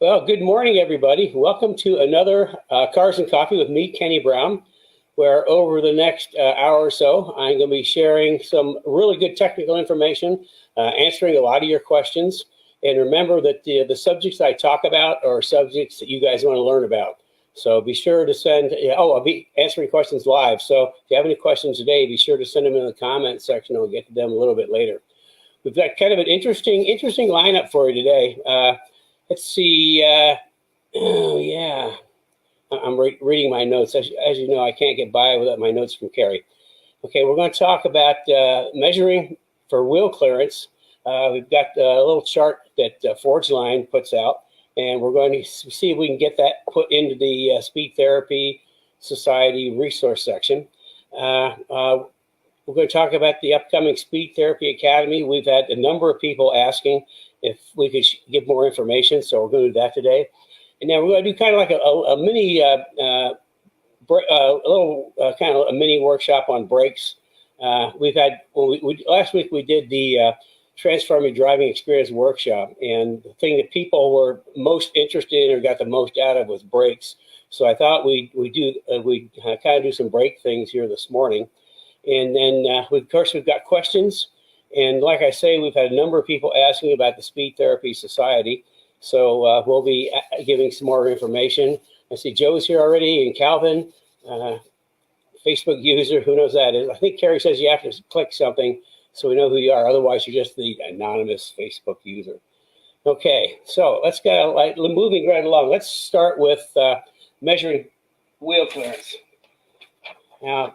Well, good morning, everybody. Welcome to another Cars and Coffee with me, Kenny Brown, where over the next hour or so, I'm going to be sharing some really good technical information, answering a lot of your questions. And remember that the subjects I talk about are subjects that you guys want to learn about. So be sure to send, I'll be answering questions live. So if you have any questions today, be sure to send them in the comments section. I'll get to them a little bit later. We've got kind of an interesting lineup for you today. Let's see. Oh, yeah. I'm reading my notes. As you know, I can't get by without my notes from Carrie. Okay, we're going to talk about measuring for wheel clearance. We've got a little chart that Forgeline puts out, and we're going to see if we can get that put into the Speed Therapy Society resource section. We're going to talk about the upcoming Speed Therapy Academy. We've had a number of people asking if we could give more information, so we're going to do that today. And then we're going to do kind of like a mini, kind of a mini workshop on brakes. We've had, last week we did the Transforming Driving Experience workshop, and the thing that people were most interested in or got the most out of was brakes. So I thought we'd kind of do some brake things here this morning. And then, of course, we've got questions. And like I say, we've had a number of people asking about the Speed Therapy Society. So we'll be giving some more information. I see Joe's here already, and Calvin, Facebook user, who knows that is. I think Carrie says you have to click something so we know who you are. Otherwise, you're just the anonymous Facebook user. Okay, so let's go, moving right along. Let's start with measuring wheel clearance. Now,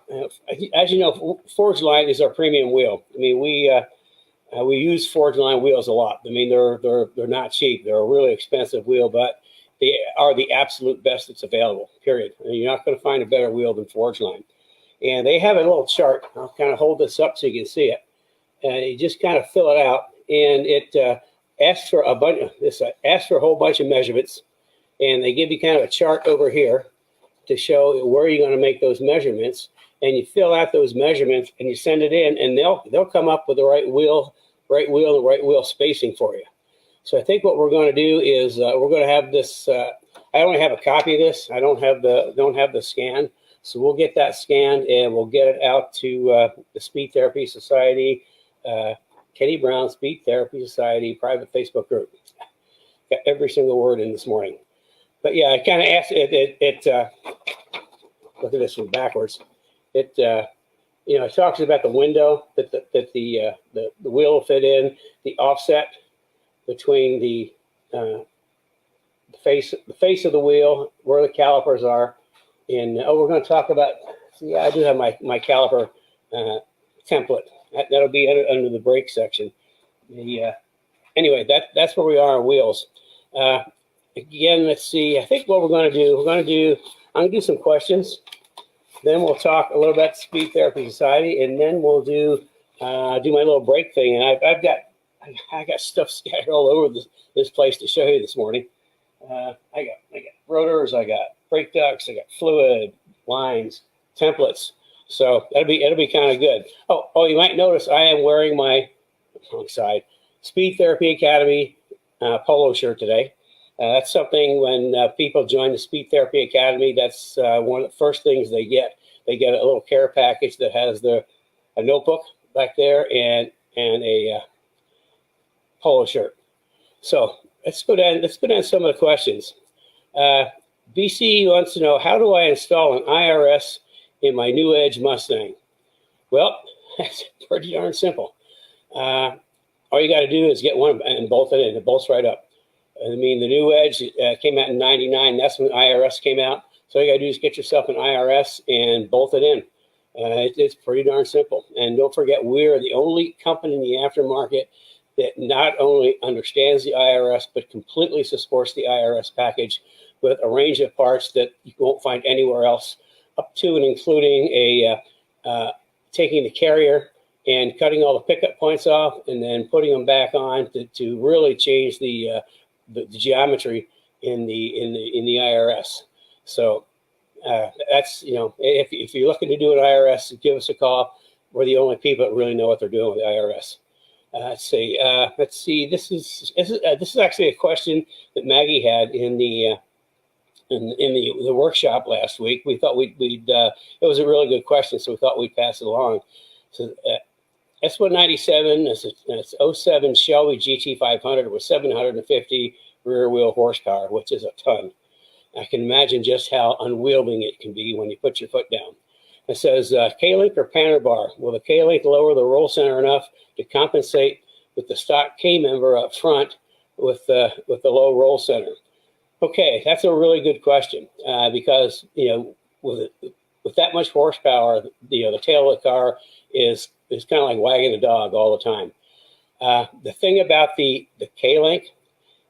as you know, Forgeline is our premium wheel. I mean, we use Forgeline wheels a lot. I mean, they're not cheap. They're a really expensive wheel, but they are the absolute best that's available, period. I mean, you're not going to find a better wheel than Forgeline. And they have a little chart. I'll kind of hold this up so you can see it. And you just kind of fill it out, and it asks for a whole bunch of measurements, and they give you kind of a chart over here to show where you're going to make those measurements, and you fill out those measurements and you send it in, and they'll come up with the right wheel and right wheel spacing for you. So I think what we're going to do is we're going to have this. I only have a copy of this. I don't have the scan, so we'll get that scanned and we'll get it out to the Speed Therapy Society, Kenny Brown Speed Therapy Society private Facebook group. Got every single word in this morning. But yeah, I kind of asked it. Look at this one backwards. It talks about the window that the wheel will fit in, the offset between the face of the wheel, where the calipers are, and we're going to talk about. See, I do have my caliper template. That'll be under the brake section. Anyway, that's where we are on wheels. Again, let's see. I think what we're going to do, I'm going to do some questions. Then we'll talk a little about the Speed Therapy Society, and then we'll do my little brake thing. And I got stuff scattered all over this place to show you this morning. I got rotors, I got brake ducts, I got fluid lines, templates. So it'll be kind of good. Oh, you might notice I am wearing my wrong side Speed Therapy Academy polo shirt today. That's something when people join the Speed Therapy Academy, that's one of the first things they get. They get a little care package that has a notebook back there and a polo shirt. So let's go down some of the questions. BC wants to know, how do I install an IRS in my New Edge Mustang? Well, that's pretty darn simple. All you got to do is get one and bolt it in. It bolts right up. I mean, the New Edge came out in '99. That's when IRS came out. So all you got to do is get yourself an IRS and bolt it in. It's pretty darn simple. And don't forget, we're the only company in the aftermarket that not only understands the IRS, but completely supports the IRS package with a range of parts that you won't find anywhere else, up to and including taking the carrier and cutting all the pickup points off and then putting them back on to really change the geometry in the IRS. So that's, if you're looking to do an IRS, give us a call. We're the only people that really know what they're doing with the IRS. Let's see. This is actually a question that Maggie had in the the workshop last week. We thought it was a really good question, so we thought we'd pass it along. So S197, it's 07 Shelby GT500 with 750 rear wheel horsepower, which is a ton. I can imagine just how unwielding it can be when you put your foot down. It says K-link or Panner bar. Will the K-link lower the roll center enough to compensate with the stock K-member up front with the low roll center? Okay, that's a really good question because with that much horsepower, the tail of the car is kind of like wagging a dog all the time. The thing about the K-link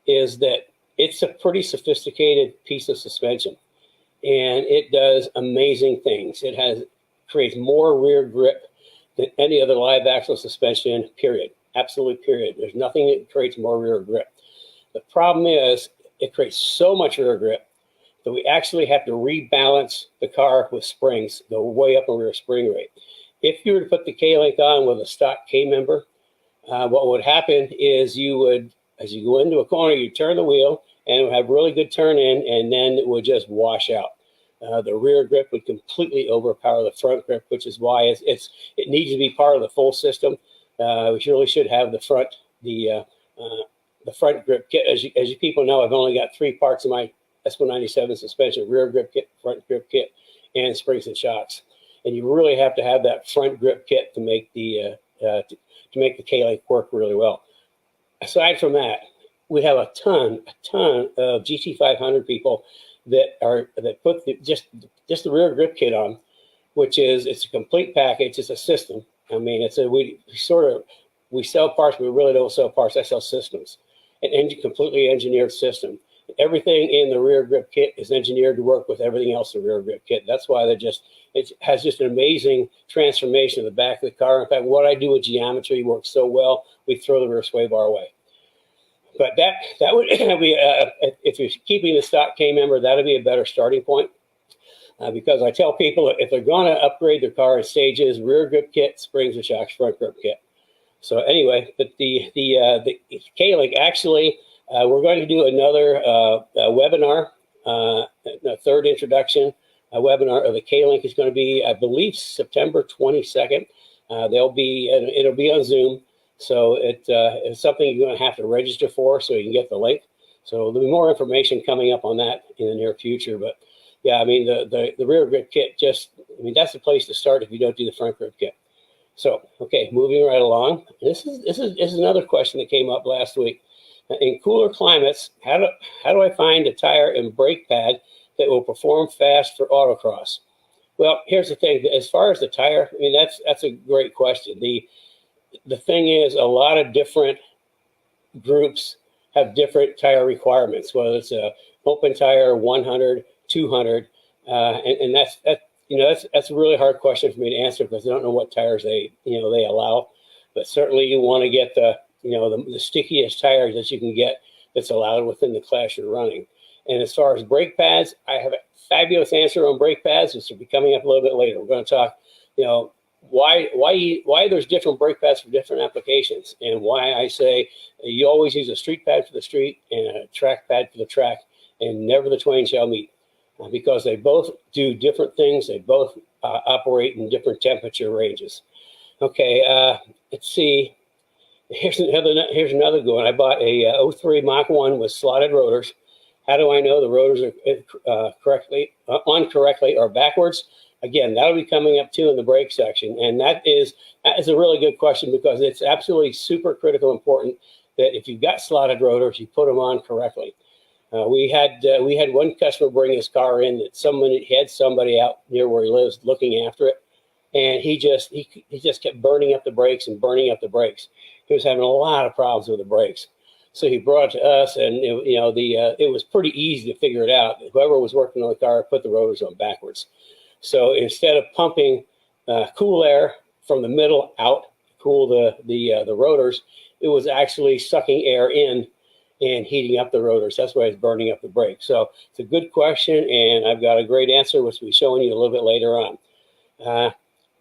is that it's a pretty sophisticated piece of suspension, and it does amazing things. It creates more rear grip than any other live axle suspension, period. Absolutely, period. There's nothing that creates more rear grip. The problem is it creates so much rear grip that we actually have to rebalance the car with springs, go way up in rear spring rate. If you were to put the K-link on with a stock K-member, what would happen is you would, as you go into a corner, you turn the wheel and it would have really good turn in, and then it would just wash out. The rear grip would completely overpower the front grip, which is why it needs to be part of the full system. We really should have the front grip kit. As you people know, I've only got 3 parts of my S197 suspension: rear grip kit, front grip kit, and springs and shocks. And you really have to have that front grip kit to make the K-link work really well. Aside from that, we have a ton of GT500 people that put just the rear grip kit on, which it's a complete package. It's a system. I mean, we sell parts, but we really don't sell parts. I sell systems, an completely engineered system. Everything in the rear grip kit is engineered to work with everything else in the rear grip kit. That's why it has just an amazing transformation of the back of the car. In fact, what I do with geometry works so well, we throw the rear sway bar away. But that would be, if you're keeping the stock K-member, that would be a better starting point. Because I tell people if they're going to upgrade their car in stages: rear grip kit, springs and shocks, front grip kit. So anyway, but the K-link, actually, we're going to do another webinar, a third introduction webinar of the K-link. Is going to be, I believe, September 22nd. It'll be on Zoom. So it's something you're going to have to register for so you can get the link. So there'll be more information coming up on that in the near future. But yeah, I mean, the rear grip kit, that's the place to start if you don't do the front grip kit. So, okay, moving right along. This is another question that came up last week. In cooler climates, how do I find a tire and brake pad that will perform fast for autocross? Well, here's the thing. As far as the tire, I mean, that's a great question. The thing is, a lot of different groups have different tire requirements, whether it's a open tire, 100, 200, and that's a really hard question for me to answer because I don't know what tires they allow. But certainly you want to get the stickiest tires that you can get that's allowed within the class you're running. And as far as brake pads, I have a fabulous answer on brake pads, which will be coming up a little bit later. We're going to talk, why there's different brake pads for different applications, and why I say you always use a street pad for the street and a track pad for the track, and never the twain shall meet, because they both do different things. They both operate in different temperature ranges. Okay, let's see. Here's another good one. I bought a 03 Mach 1 with slotted rotors. How do I know the rotors are on correctly or backwards? Again, that'll be coming up too in the brake section, and that is a really good question because it's absolutely super critical important that if you've got slotted rotors, you put them on correctly. We had one customer bring his car in that he had somebody out near where he lives looking after it, and he just kept burning up the brakes and burning up the brakes. He was having a lot of problems with the brakes. So he brought it to us, and it was pretty easy to figure it out. Whoever was working on the car put the rotors on backwards. So instead of pumping cool air from the middle out to cool the rotors, it was actually sucking air in and heating up the rotors. That's why it's burning up the brakes. So it's a good question, and I've got a great answer, which we'll be showing you a little bit later on.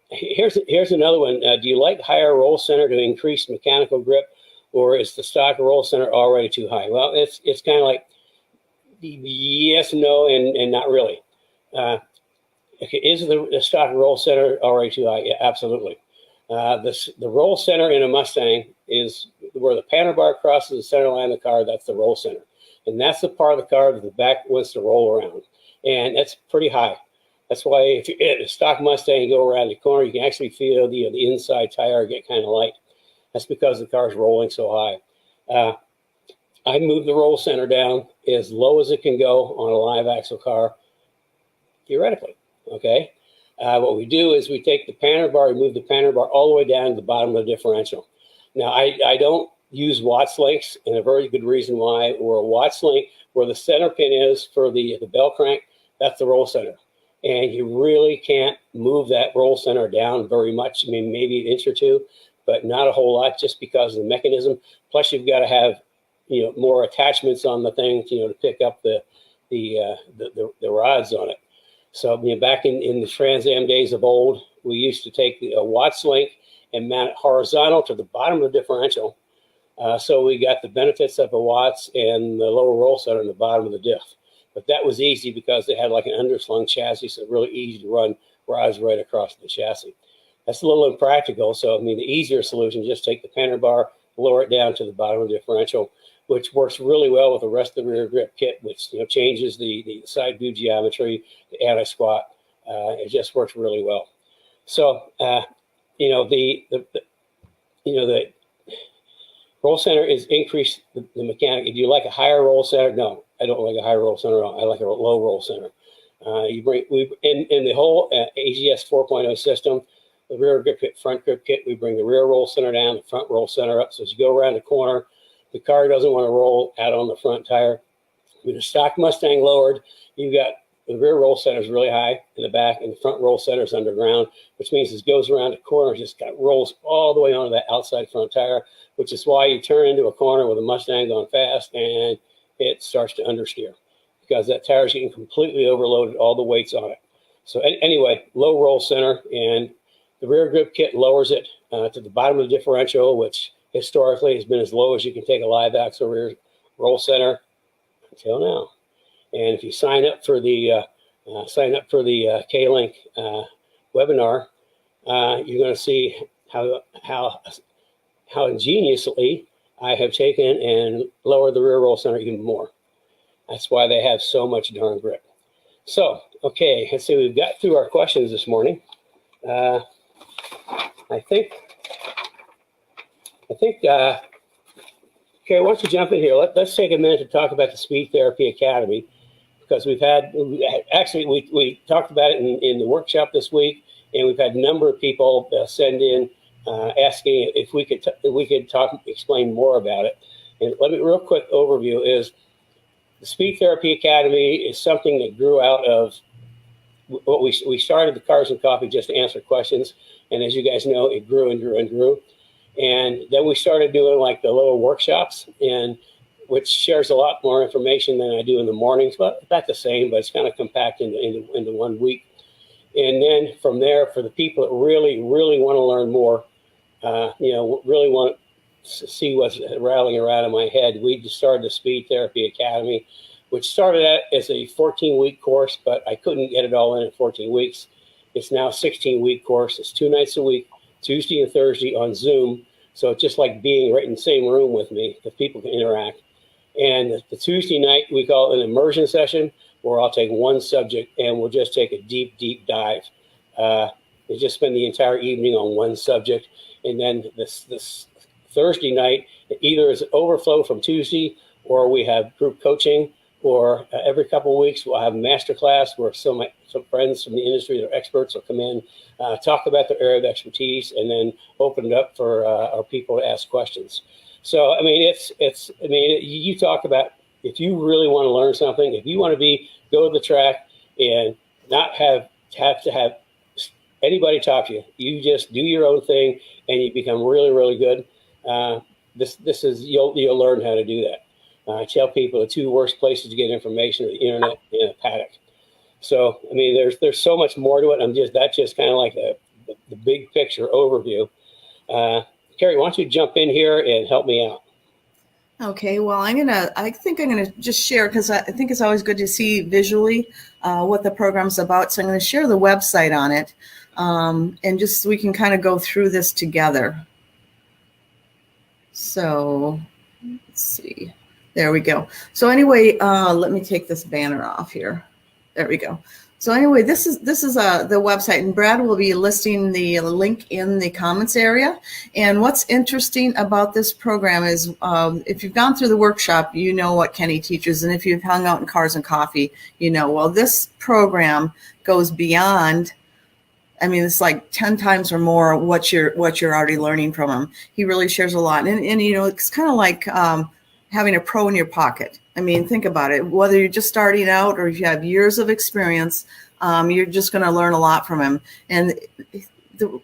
Here's another one. Do you like higher roll center to increase mechanical grip, or is the stock roll center already too high? Well, it's kind of like yes, no, and not really. Okay, is the stock roll center already too high? Yeah, absolutely. The roll center in a Mustang is where the panel bar crosses the center line of the car. That's the roll center, and that's the part of the car that the back wants to roll around, and that's pretty high. That's why if you're in a stock Mustang, you go around the corner, you can actually feel the inside tire get kind of light. That's because the car's rolling so high. I move the roll center down as low as it can go on a live axle car, theoretically. Okay. What we do is we take the panel bar, we move the panel bar all the way down to the bottom of the differential. Now, I don't use Watts links, and a very good reason why. Where a Watts link, where the center pin is for the bell crank, that's the roll center. And you really can't move that roll center down very much. I mean, maybe an inch or two, but not a whole lot, just because of the mechanism. Plus, you've got to have, more attachments on the thing, to pick up the rods on it. So, back in the Trans Am days of old, we used to take a Watts link and mount it horizontal to the bottom of the differential. So we got the benefits of the Watts and the lower roll center in the bottom of the diff. But that was easy because they had like an underslung chassis, so really easy to run rods right across the chassis. That's a little impractical. So, the easier solution, just take the panel bar, lower it down to the bottom of the differential, which works really well with the rest of the rear grip kit, which changes the side view geometry, the anti-squat. It just works really well. So, the roll center is increased the mechanic. Do you like a higher roll center? No, I don't like a higher roll center. I like a low roll center. In the whole AGS 4.0 system, the rear grip kit, front grip kit, we bring the rear roll center down, the front roll center up. So as you go around the corner, the car doesn't want to roll out on the front tire. With a stock Mustang lowered, you've got the rear roll center is really high in the back, and the front roll center is underground, which means it goes around the corner, just rolls all the way onto that outside front tire, which is why you turn into a corner with a Mustang going fast, and it starts to understeer because that tire is getting completely overloaded, all the weight's on it. So anyway, low roll center, and the rear grip kit lowers it to the bottom of the differential, which historically has been as low as you can take a live axle rear roll center until now. And if you sign up for the K-Link webinar, you're going to see how ingeniously I have taken and lowered the rear roll center even more. That's why they have so much darn grip. So, okay, let's see. We've got through our questions this morning. I think. Okay, why don't you jump in here? Let's take a minute to talk about the Speed Therapy Academy, because we talked about it in the workshop this week, and we've had a number of people send in asking if we could explain more about it. And let me, real quick overview is the Speed Therapy Academy is something that grew out of what we started the Cars and Coffee just to answer questions, and as you guys know, it grew and grew and grew. And then we started doing like the little workshops, and which shares a lot more information than I do in the mornings, but about the same, but it's kind of compact into 1 week. And then from there, for the people that really, really want to learn more, really want to see what's rattling around in my head, we just started the Speed Therapy Academy, which started out as a 14-week course, but I couldn't get it all in 14 weeks. It's now a 16-week course. It's 2 nights a week, Tuesday and Thursday on Zoom. So it's just like being right in the same room with me, because people can interact. And the Tuesday night, we call it an immersion session, where I'll take one subject and we'll just take a deep, deep dive. We just spend the entire evening on one subject. And then this Thursday night, either is an overflow from Tuesday, or we have group coaching, or every couple of weeks we'll have a master class where some friends from the industry that are experts will come in, talk about their area of expertise, and then open it up for our people to ask questions. So, I mean, you talk about, if you really want to learn something, if you want to go to the track and not have to have anybody talk to you, you just do your own thing and you become really, really good. This is, you'll learn how to do that. I tell people the 2 worst places to get information are the internet and a paddock. So, I mean, there's so much more to it. That's just kind of like the big picture overview. Carrie, why don't you jump in here and help me out? Okay, well, I think I'm gonna just share, because I think it's always good to see visually what the program's about. So I'm gonna share the website on it, and just so we can kind of go through this together. So let's see, there we go. So anyway, let me take this banner off here. There we go. So anyway, this is the website, and Brad will be listing the link in the comments area. And what's interesting about this program is, if you've gone through the workshop, you know what Kenny teaches, and if you've hung out in Cars and Coffee, you know. Well, this program goes beyond. I mean, it's like 10 times or more what you're already learning from him. He really shares a lot, and you know, it's kind of like having a pro in your pocket. I mean, think about it. Whether you're just starting out or if you have years of experience, you're just going to learn a lot from him. And the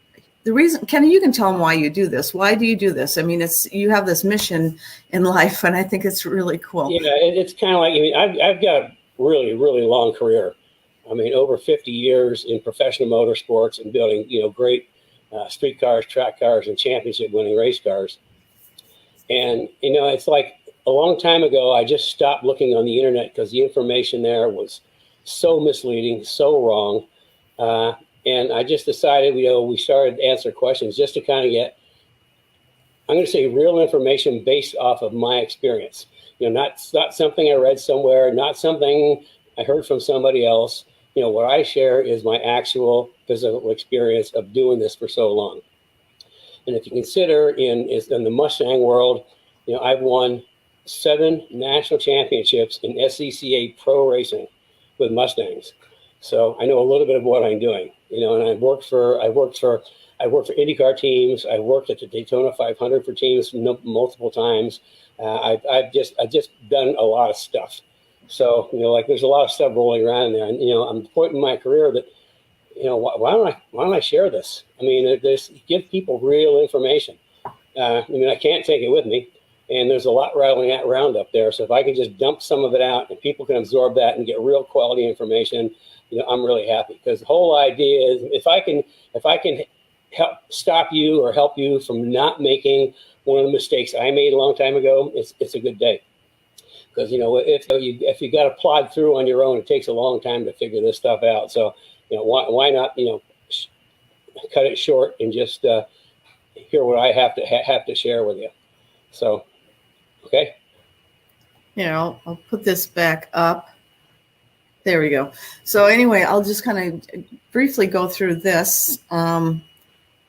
reason, Kenny, you can tell him why you do this. Why do you do this? I mean, you have this mission in life, and I think it's really cool. Yeah, it's kind of like, I mean, I've got a really, really long career. I mean, over 50 years in professional motorsports and building, you know, great street cars, track cars, and championship-winning race cars. And, you know, it's like, a long time ago, I just stopped looking on the internet because the information there was so misleading, so wrong. And I just decided, you know, we started to answer questions just to kind of get, I'm going to say, real information based off of my experience. You know, not something I read somewhere, not something I heard from somebody else. You know, what I share is my actual physical experience of doing this for so long. And if you consider in the Mustang world, you know, I've won 7 national championships in SCCA pro racing with Mustangs. So I know a little bit of what I'm doing, you know, and I've worked for IndyCar teams. I've worked at the Daytona 500 for teams multiple times. I've just done a lot of stuff. So, you know, like there's a lot of stuff rolling around in there, and, you know, I'm at the point in my career that, you know, why don't I share this? I mean, give people real information. I mean, I can't take it with me. And there's a lot rattling around up there. So if I can just dump some of it out and people can absorb that and get real quality information, you know, I'm really happy. Because the whole idea is if I can help stop you or help you from not making one of the mistakes I made a long time ago, it's a good day. Because, you know, if you got to plod through on your own, it takes a long time to figure this stuff out. So, you know, why not, you know, cut it short and just hear what I have to share with you. So. Okay. You know, I'll put this back up. There we go. So anyway, I'll just kind of briefly go through this.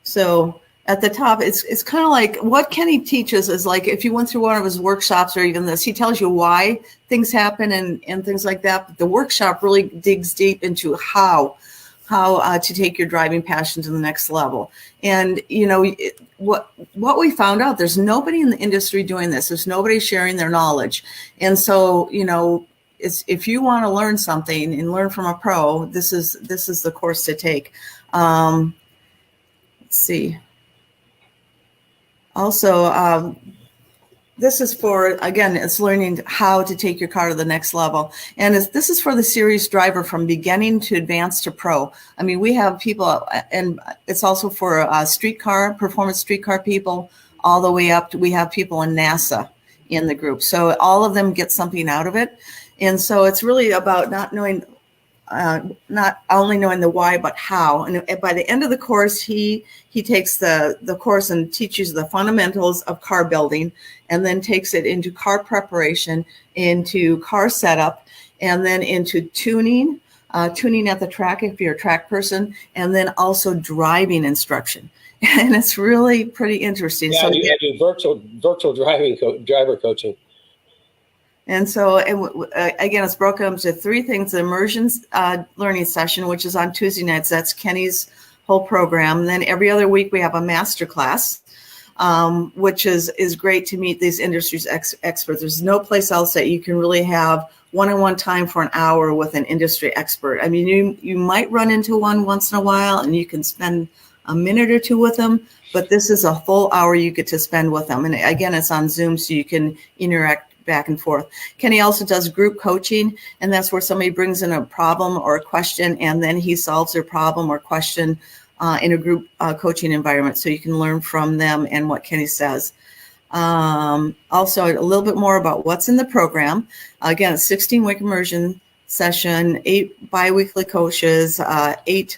So at the top, it's kind of like what Kenny teaches is like if you went through one of his workshops or even this, he tells you why things happen and things like that. But the workshop really digs deep into how to take your driving passion to the next level. And, you know, what we found out, there's nobody in the industry doing this. There's nobody sharing their knowledge. And so, you know, if you want to learn something and learn from a pro, this is the course to take. Let's see. Also, this is for, again, it's learning how to take your car to the next level. And this is for the series driver from beginning to advanced to pro. I mean, we have people, and it's also for performance streetcar people, all the way up to, we have people in NASA in the group. So all of them get something out of it. And so it's really about not only knowing the why, but how. And by the end of the course, he takes the course and teaches the fundamentals of car building, and then takes it into car preparation, into car setup, and then into tuning at the track if you're a track person, and then also driving instruction. And it's really pretty interesting. Yeah, so you do virtual driver coaching. And so, again, it's broken up into 3 things. The immersion learning session, which is on Tuesday nights. That's Kenny's whole program. And then every other week we have a master class, which is great to meet these industry's experts. There's no place else that you can really have one-on-one time for an hour with an industry expert. I mean, you might run into one once in a while and you can spend a minute or two with them, but this is a full hour you get to spend with them. And again, it's on Zoom, so you can interact back and forth. Kenny also does group coaching, and that's where somebody brings in a problem or a question, and then he solves their problem or question in a group coaching environment, so you can learn from them and what Kenny says. Also, a little bit more about what's in the program. Again, a 16-week immersion session, 8 biweekly coaches, 8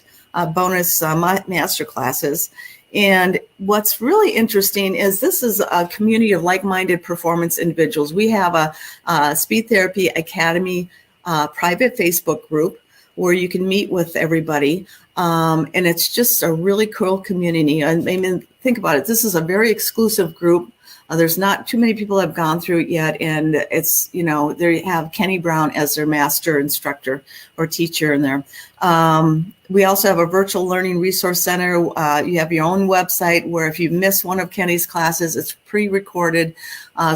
bonus master classes. And what's really interesting is this is a community of like-minded performance individuals. We have a Speed Therapy Academy private Facebook group where you can meet with everybody. And it's just a really cool community. I mean, think about it. This is a very exclusive group. There's not too many people have gone through it yet. And it's, you know, they have Kenny Brown as their master instructor or teacher in there. We also have a virtual learning resource center. You have your own website where if you miss one of Kenny's classes, it's pre-recorded.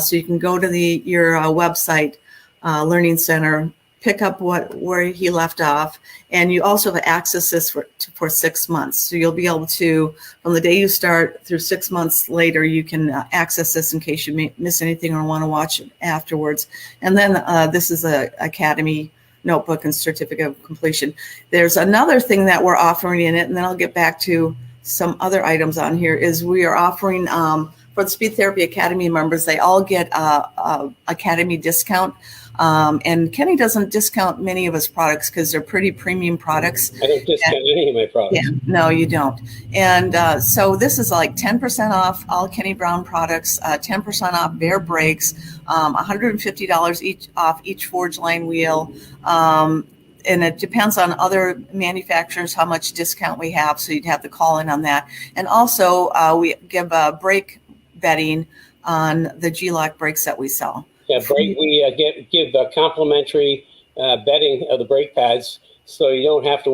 So you can go to your website, Learning Center, pick up where he left off, and you also have access this for 6 months. So you'll be able to, from the day you start through 6 months later, you can access this in case you miss anything or want to watch it afterwards. And then this is a Academy notebook and certificate of completion. There's another thing that we're offering in it, and then I'll get back to some other items on here, is we are offering for the Speed Therapy Academy members, they all get a Academy discount. And Kenny doesn't discount many of his products because they're pretty premium products. I don't discount any of my products. Yeah, no, you don't. And so this is like 10% off all Kenny Brown products, 10% off Bear brakes, $150 off each Forge Line wheel. And it depends on other manufacturers how much discount we have. So you'd have to call in on that. And also we give a brake betting on the G-Lock brakes that we sell. Yeah, we give the complimentary bedding of the brake pads, so you don't have to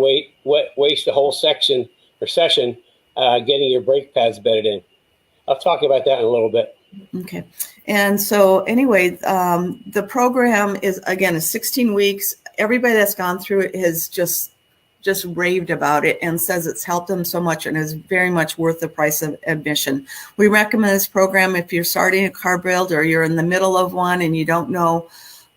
waste a whole section or session getting your brake pads bedded in. I'll talk about that in a little bit. Okay. And so anyway, the program is 16 weeks. Everybody that's gone through it has just raved about it and says it's helped them so much and is very much worth the price of admission. We recommend this program if you're starting a car build or you're in the middle of one and you don't know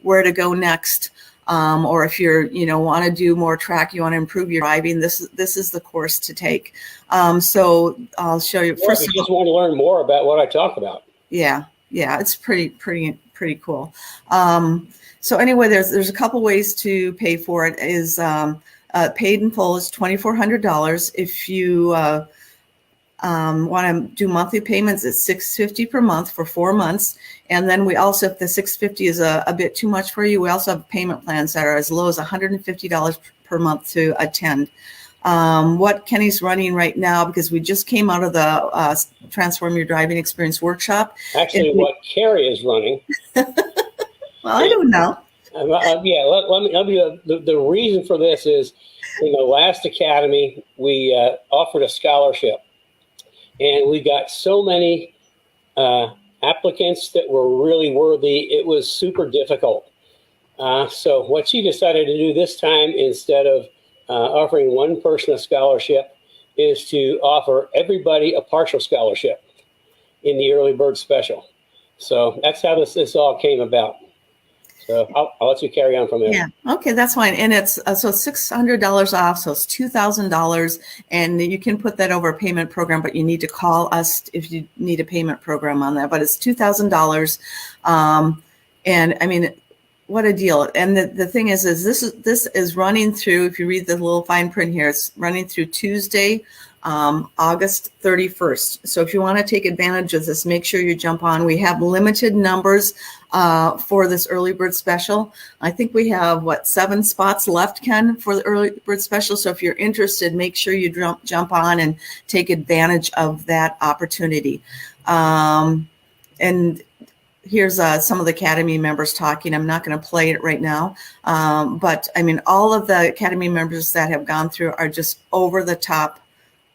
where to go next, or if you're, want to do more track, you want to improve your driving, this is the course to take. So I'll show you. First, you just want to learn more about what I talk about. Yeah, it's pretty cool. So anyway, there's a couple ways to pay for it. Is paid in full is $2,400. If you want to do monthly payments, it's $650 per month for 4 months. And then we also, if the $650 is a bit too much for you, we also have payment plans that are as low as $150 per month to attend. What Kenny's running right now, because we just came out of the Transform Your Driving Experience workshop. Actually, what Carrie is running. Well, I don't know. Let me. The reason for this is, in the last academy, we offered a scholarship, and we got so many applicants that were really worthy. It was super difficult. So what she decided to do this time, instead of offering one person a scholarship, is to offer everybody a partial scholarship in the early bird special. So that's how this all came about. So I'll let you carry on from there. Yeah. Okay, that's fine. And it's so $600 off. So it's $2,000, and you can put that over a payment program, but you need to call us if you need a payment program on that. But it's $2,000. And I mean, what a deal. And the thing is this is running through, if you read the little fine print here, it's running through Tuesday, August 31st. So if you want to take advantage of this, make sure you jump on. We have limited numbers for this early bird special. I think we have 7 spots left, Ken, for the early bird special. So if you're interested, make sure you jump on and take advantage of that opportunity. And here's some of the Academy members talking. I'm not going to play it right now. But I mean, all of the Academy members that have gone through are just over the top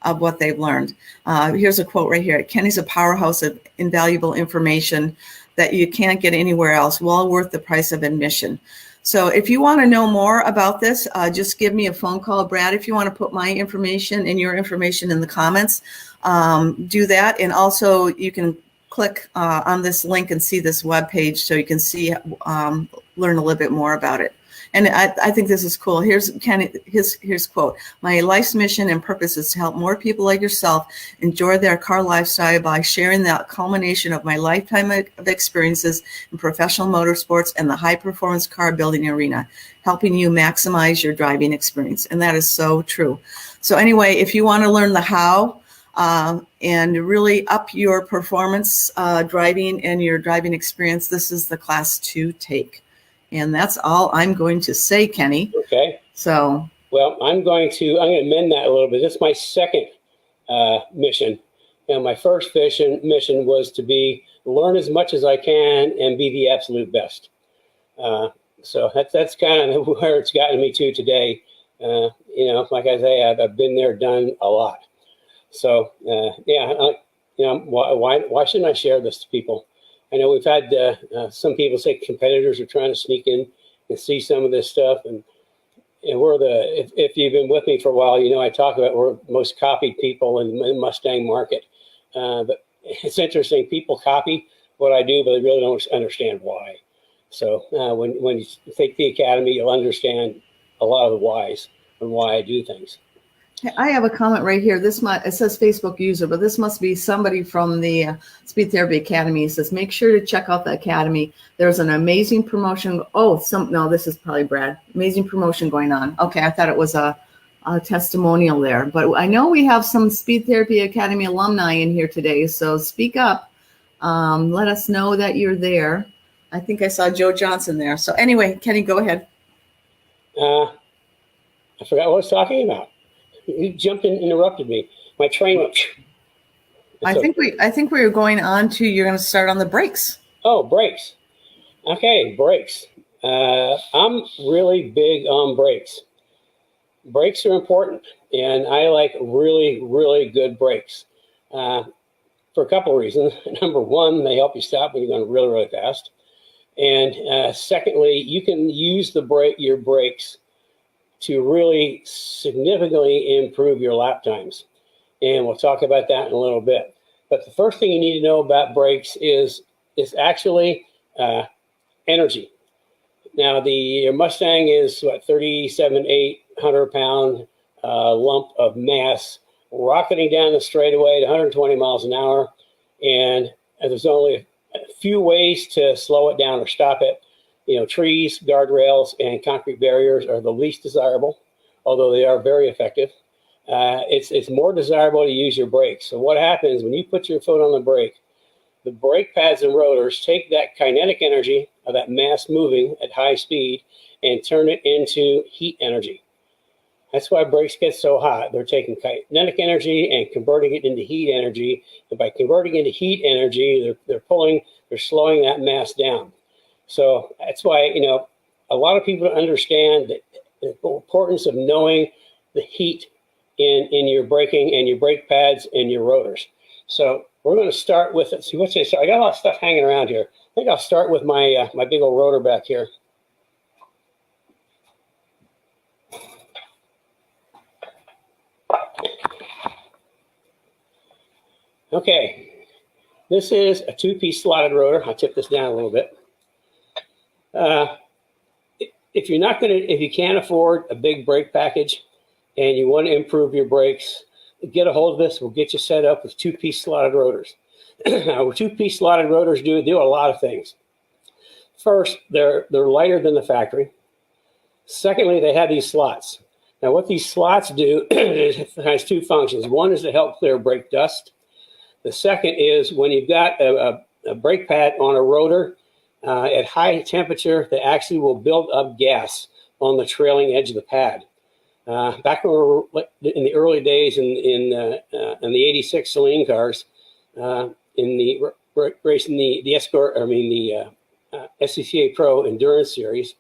of what they've learned. Here's a quote right here. Kenny's a powerhouse of invaluable information that you can't get anywhere else, well worth the price of admission. So if you want to know more about this, just give me a phone call. Brad, if you want to put my information and your information in the comments, do that. And also you can click on this link and see this webpage so you can see, learn a little bit more about it. And I think this is cool. Here's his quote. My life's mission and purpose is to help more people like yourself enjoy their car lifestyle by sharing the culmination of my lifetime of experiences in professional motorsports and the high performance car building arena, helping you maximize your driving experience. And that is so true. So anyway, if you want to learn the how, and really up your performance driving and your driving experience, this is the class to take. And that's all I'm going to say, Kenny. Okay. So. Well, I'm going to amend that a little bit. This is my second mission. And my first mission was to learn as much as I can and be the absolute best. So that's kind of where it's gotten me to today. Like I say, I've been there, done a lot. So why shouldn't I share this to people? I know we've had some people say competitors are trying to sneak in and see some of this stuff, and we're if you've been with me for a while, I talk about we're the most copied people in the Mustang market. But it's interesting, people copy what I do, but they really don't understand why. So when you take the academy, you'll understand a lot of the whys and why I do things. I have a comment right here. It says Facebook user, but this must be somebody from the Speed Therapy Academy. It says, make sure to check out the Academy. There's an amazing promotion. No, this is probably Brad. Amazing promotion going on. Okay, I thought it was a testimonial there. But I know we have some Speed Therapy Academy alumni in here today, so speak up. Let us know that you're there. I think I saw Joe Johnson there. So anyway, Kenny, go ahead. I forgot what I was talking about. You jumped in, interrupted me. My train went. I think we were going on to, you're going to start on the brakes. Oh, brakes. Okay, brakes. I'm really big on brakes. Brakes are important, and I like really, really good brakes for a couple of reasons. Number one, they help you stop when you're going really, really fast. And secondly, you can use your brakes to really significantly improve your lap times. And we'll talk about that in a little bit. But the first thing you need to know about brakes is actually energy. Now, your Mustang is 37,800 pound lump of mass rocketing down the straightaway at 120 miles an hour. And there's only a few ways to slow it down or stop it. Trees, guardrails, and concrete barriers are the least desirable, although they are very effective. It's more desirable to use your brakes. So what happens when you put your foot on the brake pads and rotors take that kinetic energy of that mass moving at high speed and turn it into heat energy. That's why brakes get so hot. They're taking kinetic energy and converting it into heat energy. And by converting into heat energy, they're slowing that mass down. So that's why, a lot of people don't understand the importance of knowing the heat in your braking and your brake pads and your rotors. So we're going to start with it. See, I got a lot of stuff hanging around here. I think I'll start with my big old rotor back here. Okay, this is a two-piece slotted rotor. I'll tip this down a little bit. If you can't afford a big brake package and you want to improve your brakes, get a hold of this. We'll get you set up with two-piece slotted rotors. Now, two-piece slotted rotors do a lot of things. First, they're lighter than the factory. Secondly, they have these slots. Now, what these slots do is it has two functions. One is to help clear brake dust. The second is when you've got a brake pad on a rotor, at high temperature, they actually will build up gas on the trailing edge of the pad. Back in the early days in the '86 Celine cars, in the racing the ENCORE, the SCCA Pro Endurance Series,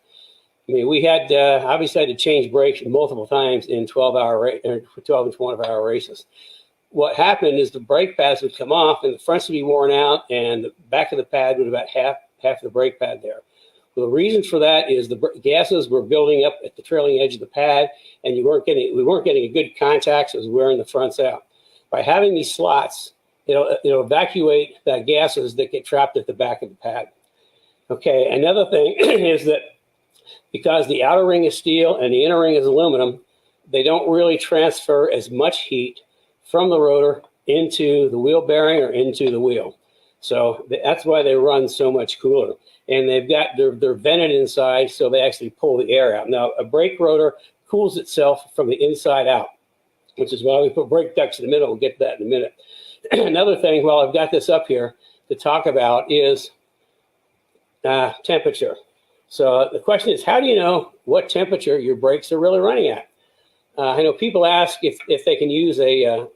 we had obviously had to change brakes multiple times in 12 and 24-hour races. What happened is the brake pads would come off and the fronts would be worn out, and the back of the pad would about half the brake pad there. Well, the reason for that is the gases were building up at the trailing edge of the pad, and we weren't getting a good contact, so it was wearing the fronts out. By having these slots, it'll evacuate that gases that get trapped at the back of the pad. Okay, another thing is that because the outer ring is steel and the inner ring is aluminum, they don't really transfer as much heat from the rotor into the wheel bearing or into the wheel. So that's why they run so much cooler. And they're vented inside, so they actually pull the air out. Now, a brake rotor cools itself from the inside out, which is why we put brake ducts in the middle. We'll get to that in a minute. Another thing, while I've got this up here to talk about, is temperature. So the question is, how do you know what temperature your brakes are really running at? I know people ask if they can use a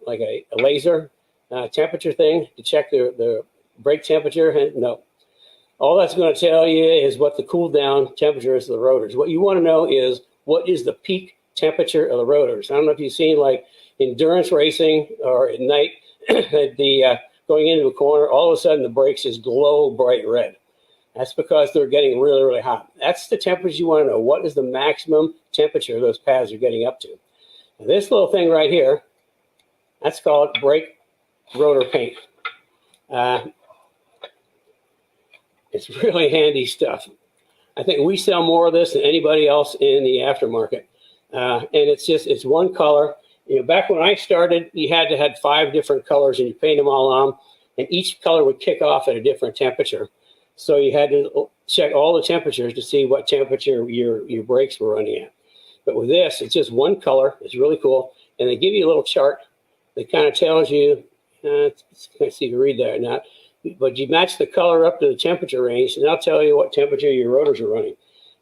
laser temperature thing to check their brake temperature. And no. All that's going to tell you is what the cool down temperature is of the rotors. What you want to know is what is the peak temperature of the rotors. I don't know if you've seen like endurance racing or at night, going into a corner, all of a sudden the brakes just glow bright red. That's because they're getting really, really hot. That's the temperature you want to know. What is the maximum temperature those pads are getting up to? Now, this little thing right here, that's called brake rotor paint. It's really handy stuff. I think we sell more of this than anybody else in the aftermarket. And it's one color. You know, back when I started, you had to have 5 different colors and you paint them all on, and each color would kick off at a different temperature. So you had to check all the temperatures to see what temperature your brakes were running at. But with this, it's just one color. It's really cool. And they give you a little chart that kind of tells you, let's see if you read that or not, but you match the color up to the temperature range, and that'll tell you what temperature your rotors are running.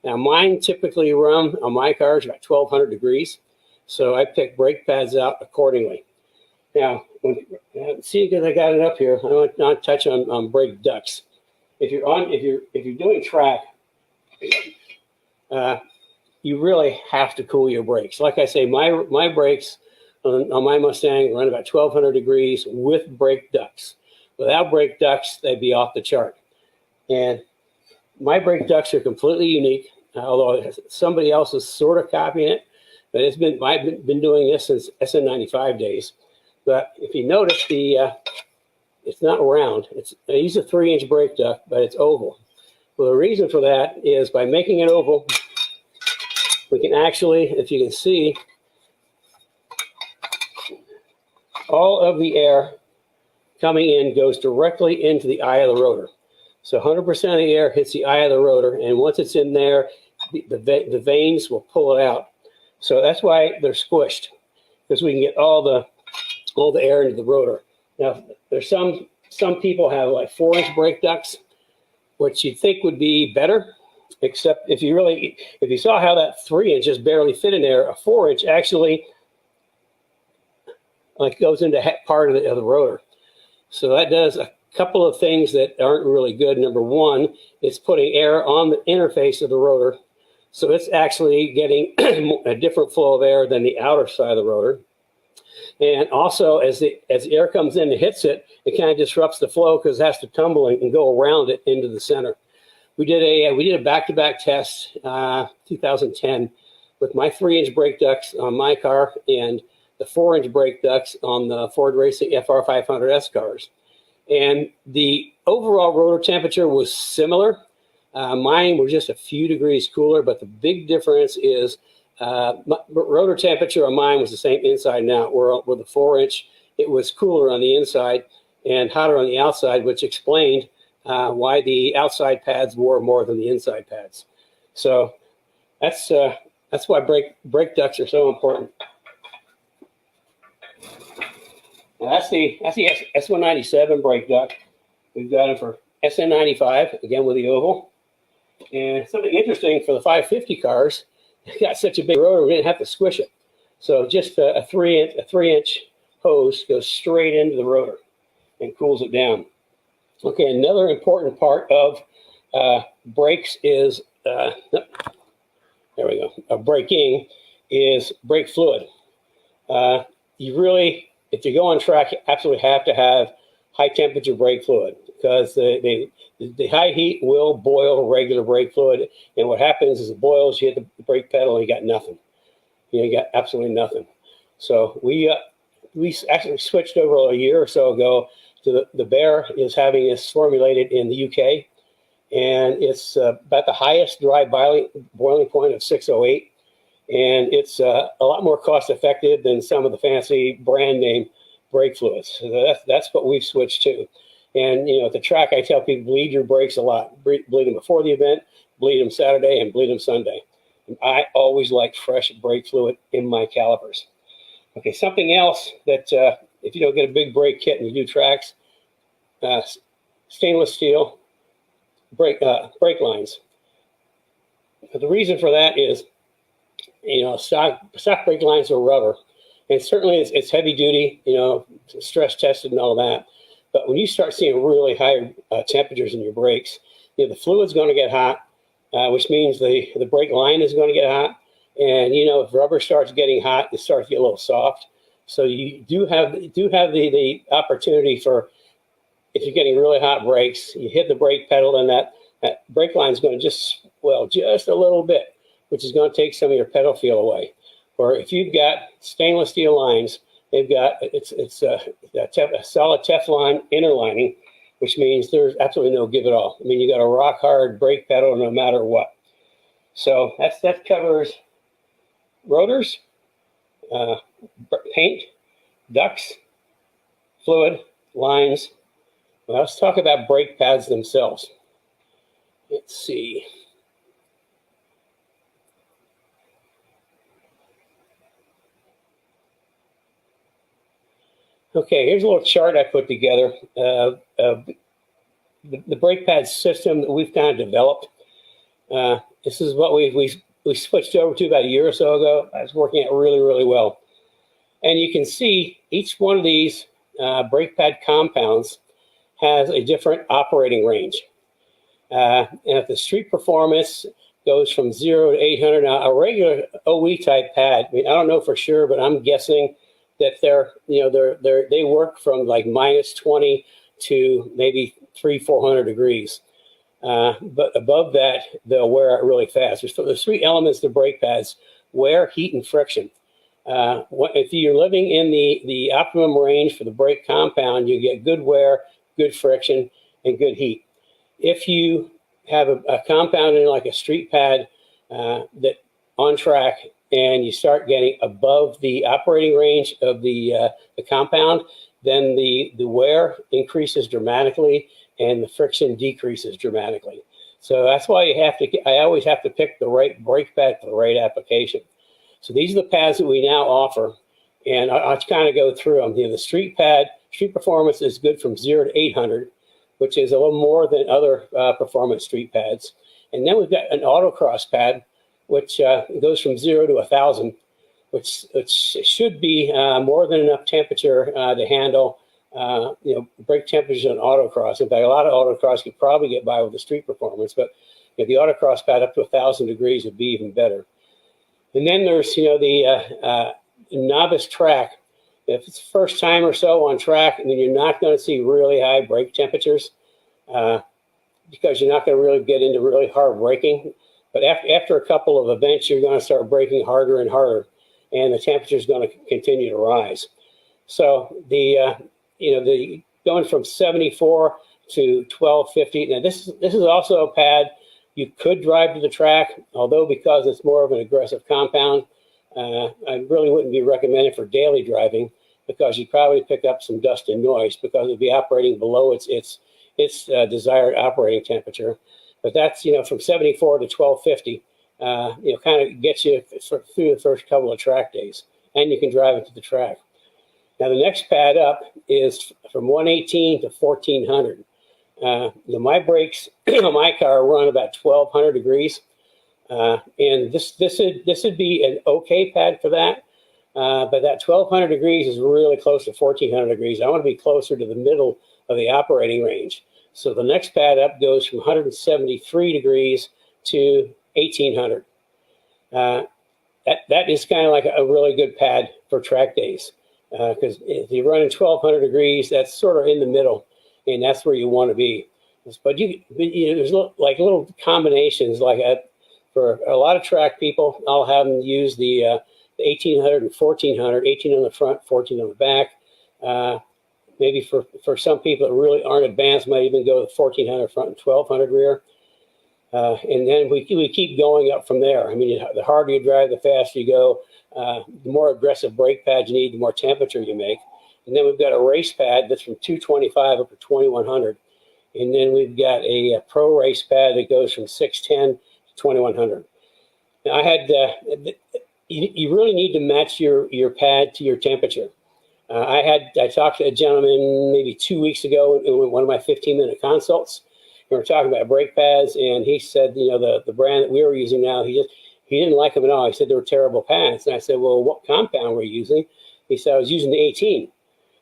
Now, mine typically run on my cars about 1,200 degrees, so I pick brake pads out accordingly. Now, see, because I got it up here, I want to touch on brake ducts. If you're doing track, you really have to cool your brakes. Like I say, my brakes on my Mustang run about 1,200 degrees with brake ducts. Without brake ducts, they'd be off the chart. And my brake ducts are completely unique, although somebody else is sort of copying it. But I've been doing this since SN95 days. But if you notice, it's not round. I use a 3-inch brake duct, but it's oval. Well, the reason for that is by making it oval, we can actually, if you can see, all of the air coming in goes directly into the eye of the rotor. So 100% of the air hits the eye of the rotor, and once it's in there, the vanes will pull it out. So that's why they're squished, because we can get all the air into the rotor. Now, there's some people have like 4-inch brake ducts, which you'd think would be better, except if you saw how that 3-inch just barely fit in there, a 4-inch actually like goes into part of the rotor. So that does a couple of things that aren't really good. Number one, it's putting air on the interface of the rotor. So it's actually getting a different flow of air than the outer side of the rotor. And also, as the air comes in and hits it, it kind of disrupts the flow because it has to tumble and go around it into the center. We did a back-to-back test, 2010, with my 3-inch brake ducts on my car and the 4-inch brake ducts on the Ford Racing FR500S cars. And the overall rotor temperature was similar. Mine was just a few degrees cooler, but the big difference is rotor temperature on mine was the same inside and out. Where with the 4-inch, it was cooler on the inside and hotter on the outside, which explained why the outside pads wore more than the inside pads. So that's why brake ducts are so important. Now that's the S197 brake duct. We've got it for SN95, again with the oval. And something interesting for the 550 cars, it got such a big rotor, we didn't have to squish it. So just a 3-inch hose goes straight into the rotor and cools it down. Okay, another important part of brakes is, there we go, braking is brake fluid. You really, if you go on track, you absolutely have to have high temperature brake fluid because the high heat will boil regular brake fluid. And what happens is it boils, you hit the brake pedal, and you got nothing. You got absolutely nothing. So we actually switched over a year or so ago to the Bear is having this formulated in the UK. and it's about the highest dry boiling point of 608, and it's a lot more cost effective than some of the fancy brand name brake fluids. So that's what we've switched to. And at the track, I tell people, bleed your brakes a lot. Bleed them before the event, bleed them Saturday, and bleed them Sunday. And I always like fresh brake fluid in my calipers. Okay, something else that if you don't get a big brake kit and you do tracks, stainless steel brake lines. But the reason for that is, stock brake lines are rubber, and certainly it's heavy duty, stress tested and all that. But when you start seeing really high temperatures in your brakes, the fluid's going to get hot, which means the brake line is going to get hot. And if rubber starts getting hot, it starts to get a little soft. So you do have the opportunity for, if you're getting really hot brakes, you hit the brake pedal, and that brake line is going to just a little bit, which is going to take some of your pedal feel away. Or if you've got stainless steel lines, they've got it's a solid Teflon inner lining, which means there's absolutely no give at all. I mean, you got a rock hard brake pedal no matter what. So that covers rotors, paint, ducts, fluid, lines. Well, let's talk about brake pads themselves. Let's see. Okay, here's a little chart I put together of the brake pad system that we've kind of developed. This is what we switched over to about a year or so ago. It's working out really, really well. And you can see each one of these brake pad compounds has a different operating range. And if the street performance goes from 0 to 800, now a regular OE type pad, I don't know for sure, but I'm guessing that they work from like -20 to maybe 300-400 degrees. But above that, they'll wear out really fast. There's three elements to brake pads: wear, heat, and friction. If you're living in the optimum range for the brake compound, you get good wear, good friction, and good heat. If you have a compound in like a street pad that on track, and you start getting above the operating range of the compound, then the wear increases dramatically and the friction decreases dramatically. So that's why I always have to pick the right brake pad for the right application. So these are the pads that we now offer, and I'll kind of go through them. The street performance is good from 0 to 800, which is a little more than other performance street pads. And then we've got an autocross pad, which goes from 0 to 1,000, which should be more than enough temperature to handle brake temperatures on autocross. In fact, a lot of autocross could probably get by with the street performance, but the autocross pad up to 1,000 degrees would be even better. And then there's the novice track. If it's first time or so on track, then you're not going to see really high brake temperatures because you're not going to really get into really hard braking. But after a couple of events, you're going to start braking harder and harder, and the temperature is going to continue to rise. So the going from 74 to 1250. Now this is also a pad you could drive to the track, although because it's more of an aggressive compound, I really wouldn't be recommended for daily driving because you'd probably pick up some dust and noise because it'd be operating below its desired operating temperature. But that's, from 74 to 1250, kind of gets you through the first couple of track days, and you can drive it to the track. Now, the next pad up is from 118 to 1400. My brakes on my car run about 1200 degrees, and this would be an okay pad for that. But that 1200 degrees is really close to 1400 degrees. I want to be closer to the middle of the operating range. So the next pad up goes from 173 degrees to 1800. That is kind of like a really good pad for track days because if you're running 1200 degrees, that's sort of in the middle, and that's where you want to be. But there's like little combinations like for a lot of track people. I'll have them use the 1800 and 1400, 18 on the front, 14 on the back. Maybe for some people that really aren't advanced, might even go with 1400 front and 1200 rear. And then we keep going up from there. I mean, the harder you drive, the faster you go. The more aggressive brake pads you need, the more temperature you make. And then we've got a race pad that's from 225 up to 2100. And then we've got a pro race pad that goes from 610 to 2100. Now I had, you really need to match your pad to your temperature. I talked to a gentleman maybe 2 weeks ago in one of my 15-minute consults. We were talking about brake pads, and he said, you know, the brand that we were using now, he didn't like them at all. He said they were terrible pads. And I said, well, what compound were you using? He said, I was using the 18.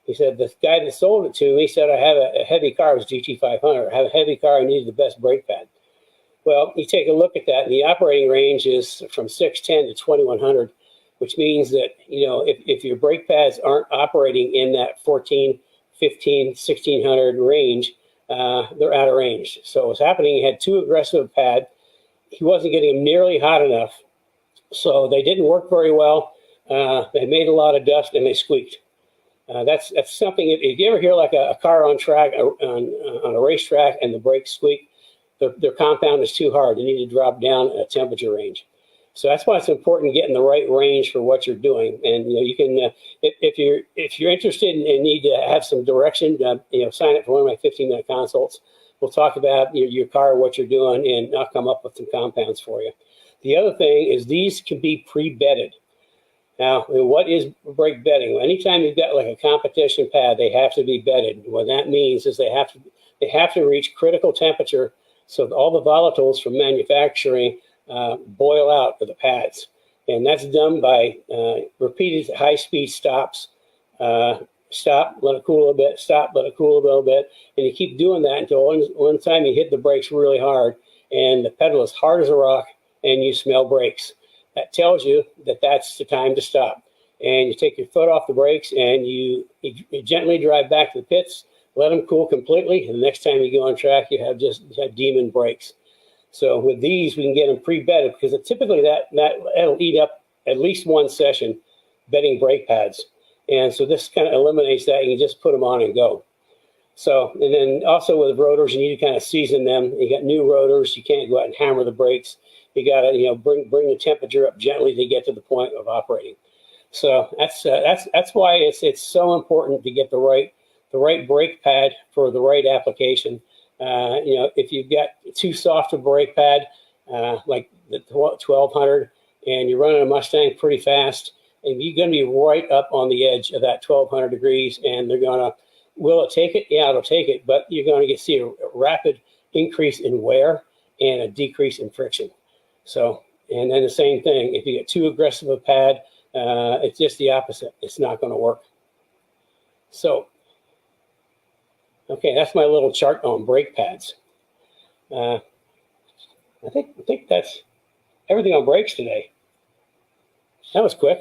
He said, the guy that sold it to me said, I have a heavy car, it was GT500. I have a heavy car, I needed the best brake pad. Well, you take a look at that, and the operating range is from 610 to 2100, which means that, you know, if your brake pads aren't operating in that 14, 15, 1600 range, they're out of range. So what's happening, he had too aggressive a pad. He wasn't getting them nearly hot enough. So they didn't work very well. They made a lot of dust and they squeaked. That's something, if you ever hear like a car on track, on a racetrack and the brakes squeak, their compound is too hard. They need to drop down a temperature range. So that's why it's important getting the right range for what you're doing. And you know, you can, if you're interested and need to have some direction, you know, sign up for one of my 15-minute consults. We'll talk about your car, what you're doing, and I'll come up with some compounds for you. The other thing is these can be pre-bedded. Now, what is brake bedding? Well, anytime you've got like a competition pad, they have to be bedded. What that means is they have to reach critical temperature so that all the volatiles from manufacturing boil out of the pads. And that's done by repeated high-speed stops. Stop, let it cool a little bit, stop, let it cool a little bit. And you keep doing that until one time you hit the brakes really hard and the pedal is hard as a rock and you smell brakes. That tells you that that's the time to stop. And you take your foot off the brakes and you gently drive back to the pits, let them cool completely. And the next time you go on track, you have demon brakes. So with these, we can get them pre-bedded because typically that'll eat up at least one session bedding brake pads. And so this kind of eliminates that. You can just put them on and go. So, and then also with rotors, you need to kind of season them. You got new rotors. You can't go out and hammer the brakes. You got to, you know, bring the temperature up gently to get to the point of operating. So that's why it's so important to get the right brake pad for the right application. You know, if you've got too soft a brake pad, like the 1200, and you're running a Mustang pretty fast, and you're going to be right up on the edge of that 1200 degrees, and they're going to, will it take it? Yeah, it'll take it, but you're going to see a rapid increase in wear and a decrease in friction. So, and then the same thing, if you get too aggressive a pad, it's just the opposite. It's not going to work. So, okay, that's my little chart on brake pads. I think that's everything on brakes today. That was quick.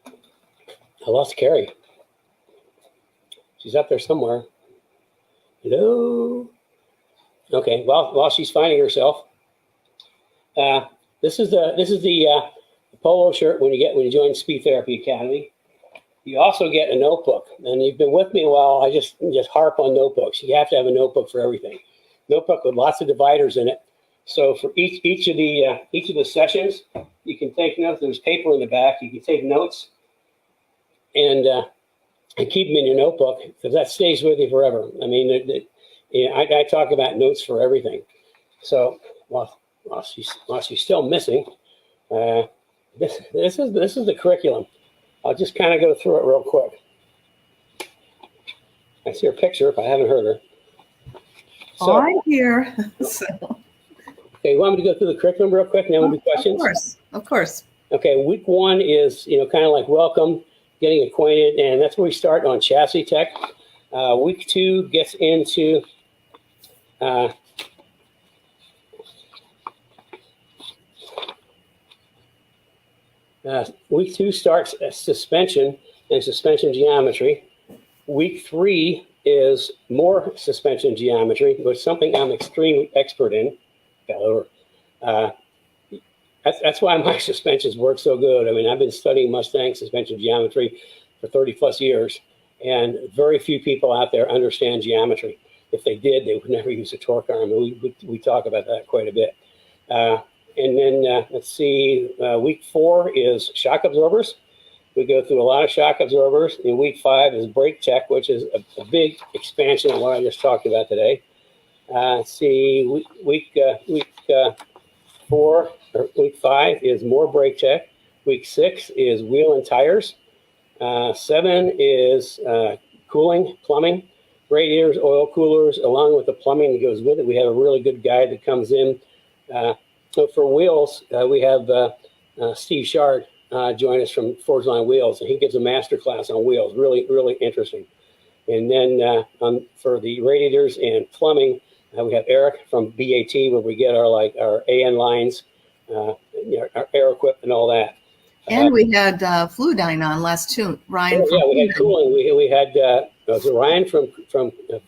I lost Carrie. She's up there somewhere. Hello. Okay. Well, while she's finding herself, this is the polo shirt when you join Speed Therapy Academy. You also get a notebook, and you've been with me a while. I just harp on notebooks. You have to have a notebook for everything. Notebook with lots of dividers in it. So for each of the sessions, you can take notes. There's paper in the back. You can take notes and keep them in your notebook because that stays with you forever. I mean, I talk about notes for everything. So while she's still missing, this is the curriculum. I'll just kind of go through it real quick. I see her picture if I haven't heard her. So, I'm here. So. Okay, you want me to go through the curriculum real quick and then we'll do questions? Of course. Okay, week one is, kind of like welcome, getting acquainted, and that's where we start on chassis tech. Week two gets into week two starts suspension and suspension geometry. Week three is more suspension geometry, which is something I'm extremely expert in. That's why my suspensions work so good. I mean, I've been studying Mustang suspension geometry for 30 plus years. And very few people out there understand geometry. If they did, they would never use a torque arm. We talk about that quite a bit. And then let's see, week 4 is shock absorbers. We go through a lot of shock absorbers. In week 5 is brake tech, which is a big expansion of what I just talked about today. Let's see, week 4 or week 5 is more brake tech. Week 6 is wheel and tires. 7 is cooling, plumbing, radiators, oil coolers, along with the plumbing that goes with it. We have a really good guide that comes in. So for wheels, we have Steve Shard join us from Forge Line Wheels, and he gives a master class on wheels. Really, really interesting. And then for the radiators and plumbing, we have Eric from BAT, where we get our AN lines, our air equip and all that. And we had Fluidyne on last too. Ryan. Yeah, we had cooling. We had Ryan from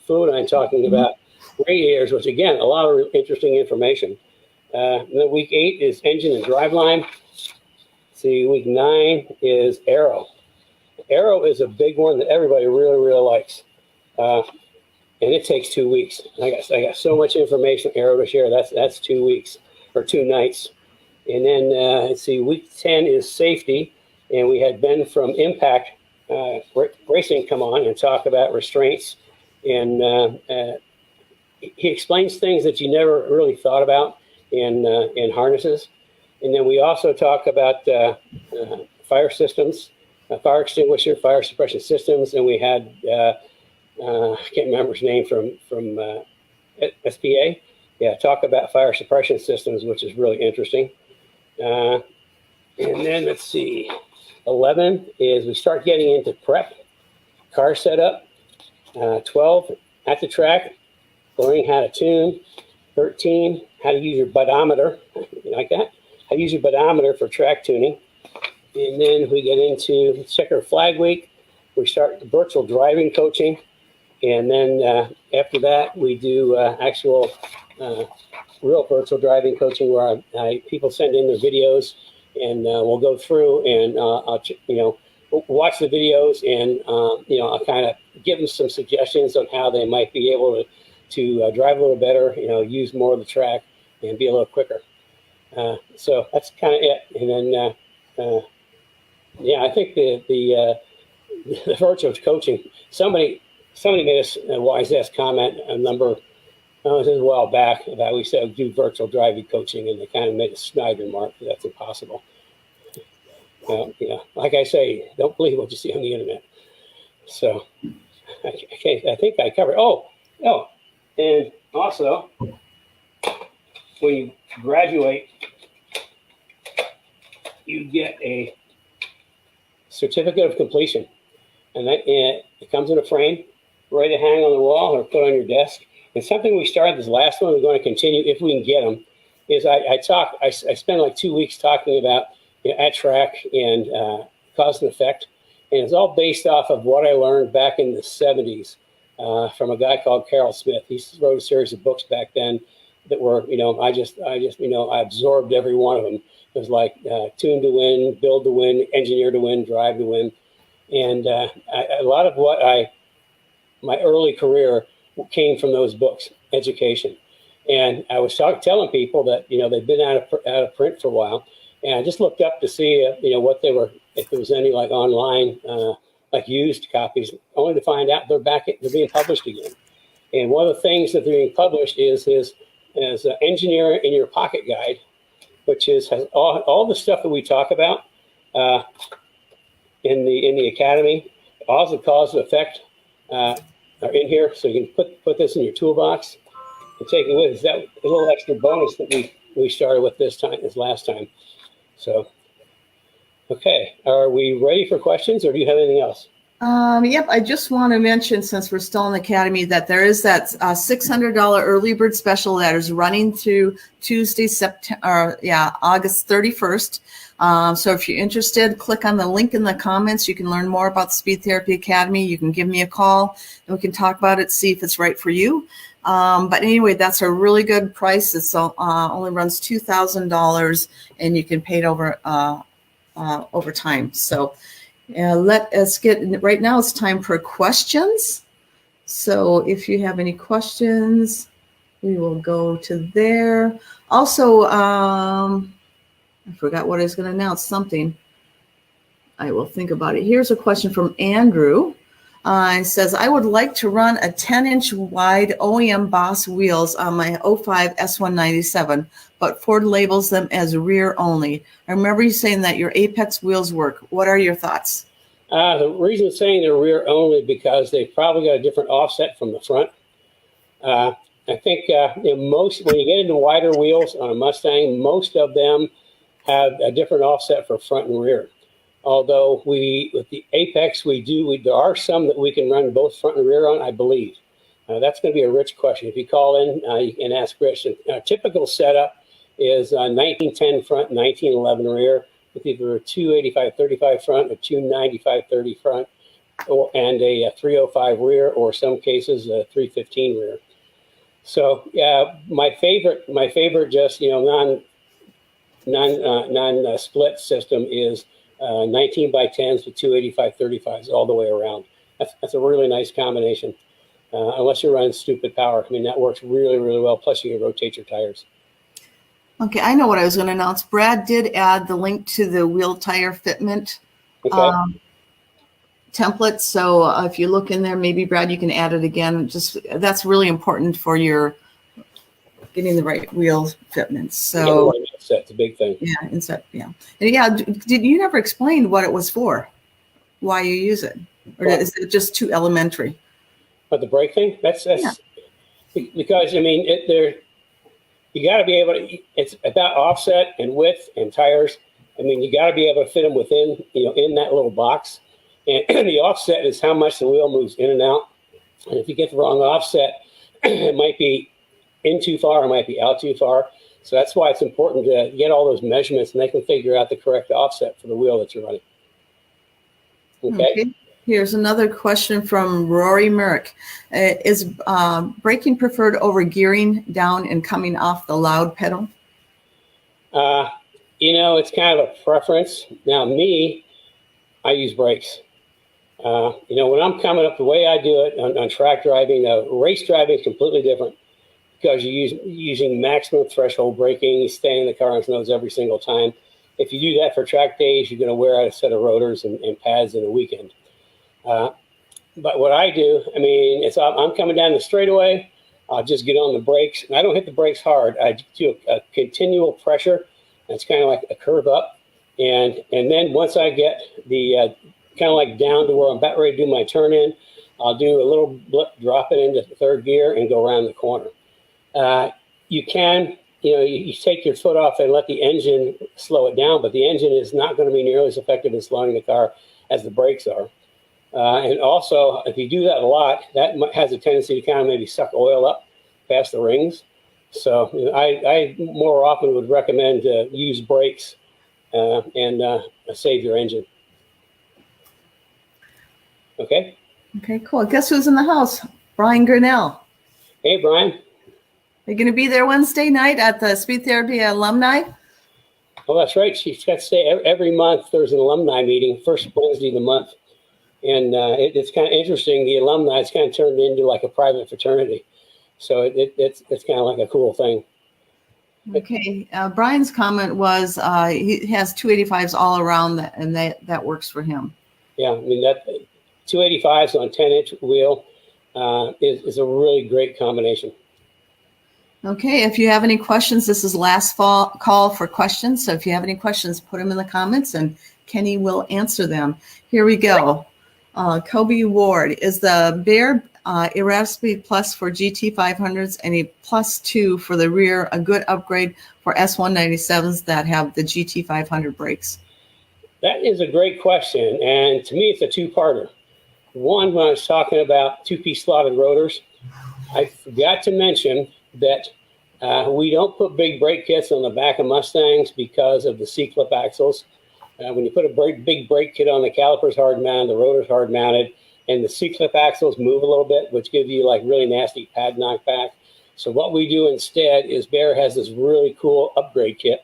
Fluidyne talking about radiators, which again, a lot of interesting information. Then week 8 is engine and driveline. See, week 9 is aero. Aero is a big one that everybody really, really likes. And it takes 2 weeks. I got so much information aero to share. That's 2 weeks or 2 nights. And then let's see, week 10 is safety. And we had Ben from Impact Racing come on and talk about restraints. And he explains things that you never really thought about in harnesses. And then we also talk about fire systems, fire extinguisher, fire suppression systems. And we had, I can't remember his name from SPA. Yeah, talk about fire suppression systems, which is really interesting. And then let's see, 11 is we start getting into prep, car setup. 12, at the track, learning how to tune. 13, how to use your bodometer. You like that? How to use your bodometer for track tuning. And then we get into checker flag week. We start virtual driving coaching. And then after that, we do actual real virtual driving coaching where people send in their videos, and we'll go through and I'll watch the videos, and I'll kind of give them some suggestions on how they might be able to drive a little better, use more of the track and be a little quicker. So that's kind of it. And then I think the virtual coaching, somebody made a wise ass comment a while back about we said do virtual driving coaching, and they kind of made a snide remark that that's impossible. Like I say, don't believe what you see on the internet. So I think I covered. Oh, and also when you graduate, you get a certificate of completion, and it comes in a frame, ready to hang on the wall or put on your desk. And something we started this last one, we're going to continue if we can get them, is I spend like 2 weeks talking about at track and cause and effect. And it's all based off of what I learned back in the 70s from a guy called Carroll Smith. He wrote a series of books back then that were, I absorbed every one of them. It was like tune to win, build to win, engineer to win, drive to win. And a lot of what my early career came from those books, education. And I was telling people that, they've been out of print for a while. And I just looked up to see, what they were, if there was any like online, like used copies, only to find out they're being published again. And one of the things that they're being published is Engineer in Your Pocket Guide, which has all the stuff that we talk about in the academy. All the cause and effect are in here, so you can put this in your toolbox and take it with us. That a little extra bonus that we started with this last time. So, okay, are we ready for questions, or do you have anything else? Yep, I just want to mention, since we're still in the academy, that there is that $600 early bird special that is running through Tuesday, August 31st. So if you're interested, click on the link in the comments. You can learn more about the Speed Therapy Academy. You can give me a call and we can talk about it, see if it's right for you. But anyway, that's a really good price. It's only runs $2,000 and you can pay it over time. So Let us get, right now it's time for questions. So if you have any questions, we will go to there. Also, I forgot what I was going to announce, something. I will think about it. Here's a question from Andrew. It says, I would like to run a 10-inch wide OEM Boss wheels on my 05 S197, but Ford labels them as rear only. I remember you saying that your Apex wheels work. What are your thoughts? The reason saying they're rear only because they've probably got a different offset from the front. I think most, when you get into wider wheels on a Mustang, most of them have a different offset for front and rear. Although with the Apex, there are some that we can run both front and rear on, I believe. That's going to be a Rich question. If you call in, you can ask Rich. A typical setup is 1910 front, 1911 rear, with either a 285/35 front, a 295/30 front, and a 305 rear, or some cases a 315 rear. So my favorite, just non split system is 19x10s with 285/35s all the way around. That's a really nice combination. Unless you're running stupid power, I mean, that works really, really well. Plus, you can rotate your tires. Okay, I know what I was going to announce. Brad did add the link to the wheel tire fitment template. So if you look in there, maybe Brad, you can add it again. Just that's really important for your getting the right wheel fitments. So that's a big thing. Yeah, inset. Yeah, and yeah. Did you never explain what it was for? Why you use it, or is it just too elementary? But the brake thing, that's because I mean you got to be able to. It's about offset and width and tires. I mean, you got to be able to fit them within in that little box. And the offset is how much the wheel moves in and out. And if you get the wrong offset, it might be in too far, it might be out too far. So that's why it's important to get all those measurements, and they can figure out the correct offset for the wheel that you're running. Okay. Here's another question from Rory Merrick. Is braking preferred over gearing down and coming off the loud pedal? It's kind of a preference. Now, I use brakes. When I'm coming up, the way I do it on track driving, race driving is completely different because you're using maximum threshold braking. You stay in the car on its nose every single time. If you do that for track days, you're going to wear out a set of rotors and pads in a weekend. But what I do, I mean, I'm coming down the straightaway. I'll just get on the brakes, and I don't hit the brakes hard. I do a continual pressure. That's kind of like a curve up, and then once I get the kind of like down to where I'm about ready to do my turn in, I'll do a little blip, drop it into third gear, and go around the corner. You can, you take your foot off and let the engine slow it down, but the engine is not going to be nearly as effective in slowing the car as the brakes are. And also, if you do that a lot, that has a tendency to kind of maybe suck oil up past the rings. So I more often would recommend to use brakes and save your engine. Okay, cool. Guess who's in the house? Brian Grinnell. Hey, Brian. Are you going to be there Wednesday night at the Speed Therapy alumni? Well, that's right. She's got to stay every month. There's an alumni meeting, first Wednesday of the month. And it's kind of interesting. The alumni, it's kind of turned into like a private fraternity. So it's kind of like a cool thing. Okay. Brian's comment was he has 285s all around, and that works for him. Yeah, I mean, that 285s on a 10-inch wheel is a really great combination. Okay, if you have any questions, this is last call for questions. So if you have any questions, put them in the comments and Kenny will answer them. Here we go. Kobe Ward, is the Bear Erasmus Plus for GT 500s and a +2 for the rear a good upgrade for S197s that have the GT 500 brakes? That is a great question. And to me, it's a two-parter. One, when I was talking about two-piece slotted rotors, I forgot to mention that we don't put big brake kits on the back of Mustangs because of the C-clip axles. When you put a big brake kit on, the caliper's hard mounted, the rotor's hard mounted, and the C-clip axles move a little bit, which gives you like really nasty pad knockback. So what we do instead is Bear has this really cool upgrade kit.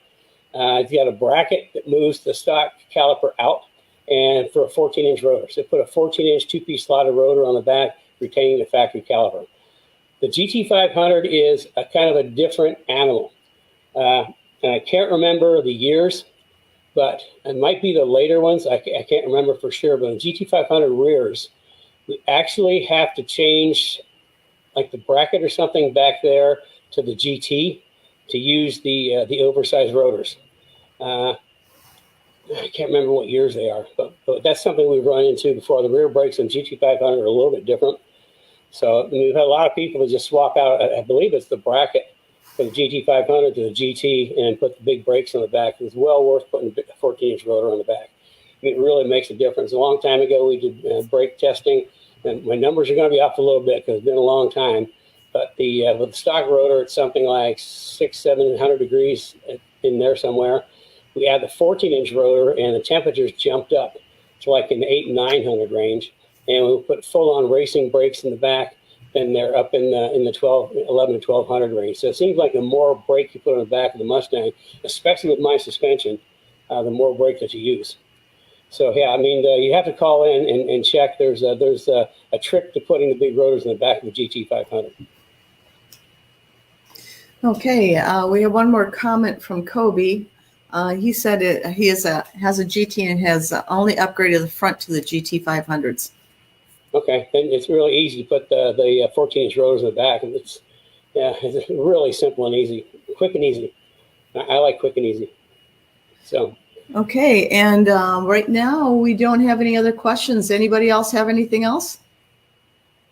It's got a bracket that moves the stock caliper out, and for a 14-inch rotor. So put a 14-inch two-piece slotted rotor on the back, retaining the factory caliper. The GT500 is a kind of a different animal. And I can't remember the years, but it might be the later ones. I can't remember for sure, but in GT500 rears, we actually have to change like the bracket or something back there to the GT to use the oversized rotors. I can't remember what years they are, but that's something we've run into before. The rear brakes on GT500 are a little bit different. So I mean, we've had a lot of people that just swap out, I believe it's the bracket for the GT500 to the GT and put the big brakes on the back. It's well worth putting a 14-inch rotor on the back. It really makes a difference. A long time ago, we did brake testing, and my numbers are going to be off a little bit because it's been a long time. But with the stock rotor, it's something like 600-700 degrees in there somewhere. We add the 14-inch rotor, and the temperatures jumped up to like in the 800-900 range. And we put full-on racing brakes in the back, and they're up in the 11 to 1200 range. So it seems like the more brake you put on the back of the Mustang, especially with my suspension, the more brake that you use. So yeah, I mean, you have to call in and check. There's a trick to putting the big rotors in the back of the GT500. Okay, we have one more comment from Kobe. He said he has a GT and has only upgraded the front to the GT500s. Okay, then it's really easy to put the 14-inch rotors in the back, and it's really simple and easy, quick and easy. I like quick and easy. So. Okay, and right now we don't have any other questions. Anybody else have anything else?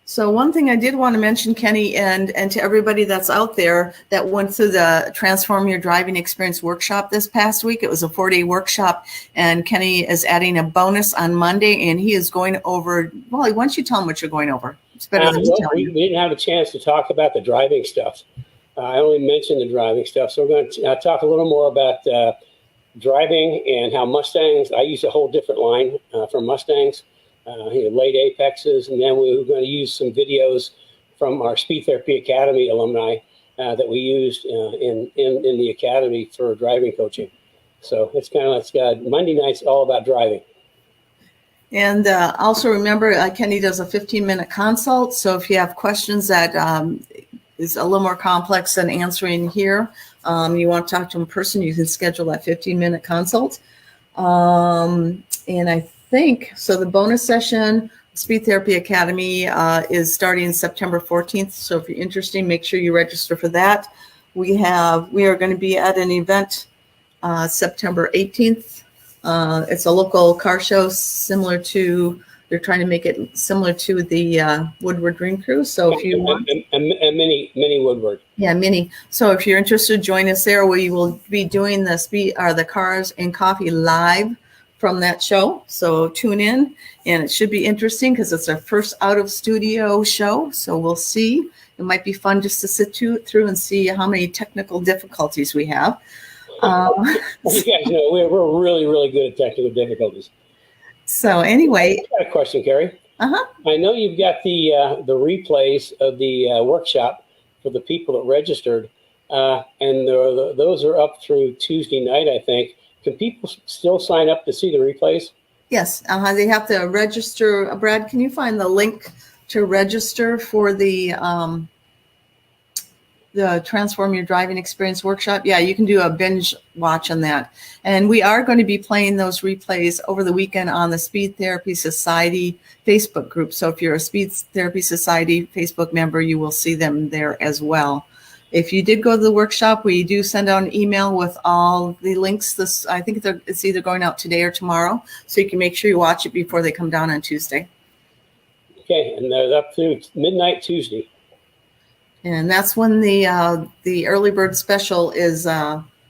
So one thing I did want to mention, Kenny, and to everybody that's out there that went through the Transform Your Driving Experience workshop this past week, it was a 4-day workshop, and Kenny is adding a bonus on Monday, and he is going over, well, why don't you tell him what you're going over? It's better than me telling you. We didn't have a chance to talk about the driving stuff. I only mentioned the driving stuff, so we're going to talk a little more about driving and how Mustangs, I use a whole different line for Mustangs. Late apexes, and then we were going to use some videos from our Speed Therapy Academy alumni that we used in the academy for driving coaching. So it's kind of like Monday night's all about driving. And also remember, Kenny does a 15-minute consult. So if you have questions that is a little more complex than answering here, you want to talk to him in person, you can schedule that 15-minute consult. And I think so. The bonus session, Speed Therapy Academy, is starting September 14th. So if you're interested, make sure you register for that. We are going to be at an event September 18th. It's a local car show similar to, they're trying to make it similar to the Woodward Dream Cruise. So if you want a mini Woodward. Yeah, mini. So if you're interested, join us there. We will be doing the Cars and Coffee live from that show. So tune in, and it should be interesting because it's our first out of studio show. So we'll see. It might be fun just to sit through and see how many technical difficulties we have. You guys know we're really, really good at technical difficulties. So anyway, I got a question, Carrie. I know you've got the replays of the workshop for the people that registered, and those are up through Tuesday night, I think. Can people still sign up to see the replays? Yes, they have to register. Brad, can you find the link to register for the Transform Your Driving Experience workshop? Yeah, you can do a binge watch on that. And we are going to be playing those replays over the weekend on the Speed Therapy Society Facebook group. So if you're a Speed Therapy Society Facebook member, you will see them there as well. If you did go to the workshop, we do send out an email with all the links. I think it's either going out today or tomorrow, so you can make sure you watch it before they come down on Tuesday. Okay, and they're up through midnight Tuesday. And that's when the early bird special is